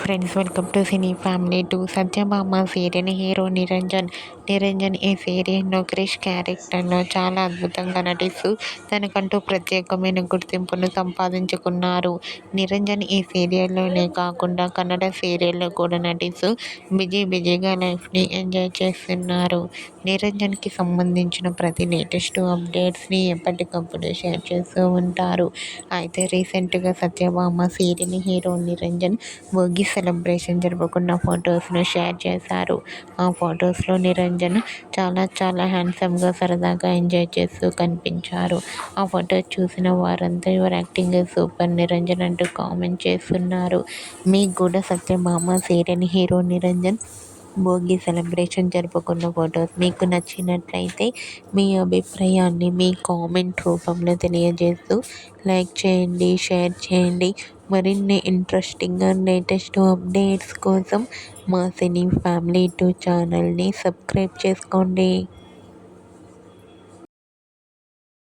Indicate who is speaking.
Speaker 1: Friends, welcome to cine family. To Satyabhama serial hero Niranjan. ఈ సీరియల్లో క్రిష్ క్యారెక్టర్లో చాలా అద్భుతంగా నటిస్తూ తనకంటూ ప్రత్యేకమైన గుర్తింపును సంపాదించుకున్నారు. నిరంజన్ ఈ సీరియల్లోనే కాకుండా కన్నడ సీరియల్లో కూడా నటిస్తూ బిజీగా లైఫ్ని ఎంజాయ్ చేస్తున్నారు. నిరంజన్కి సంబంధించిన ప్రతి లేటెస్ట్ అప్డేట్స్ని ఎప్పటికప్పుడు షేర్ చేస్తూ ఉంటారు. అయితే రీసెంట్గా Satyabhama serial hero Niranjan Bhogi celebration జరుపుకున్న ఫొటోస్ను షేర్ చేశారు. ఆ ఫొటోస్లో నిరంజన్ చాలా హ్యాండ్సమ్గా సరదాగా ఎంజాయ్ చేస్తూ కనిపించారు. ఆ ఫొటో చూసిన వారంతా యువర్ యాక్టింగ్ సూపర్ నిరంజన్ అంటూ కామెంట్ చేస్తున్నారు. మీకు కూడా Satyabhama serial hero Niranjan Bhogi celebration జరుపుకున్న ఫొటోస్ మీకు నచ్చినట్లయితే మీ అభిప్రాయాన్ని మీ కామెంట్ రూపంలో తెలియజేస్తూ లైక్ చేయండి, షేర్ చేయండి. మరిన్ని ఇంట్రెస్టింగ్ అండ్ లేటెస్ట్ అప్డేట్స్ కోసం మా సినీ ఫ్యామిలీ 2 ఛానల్ని సబ్స్క్రైబ్ చేసుకోండి.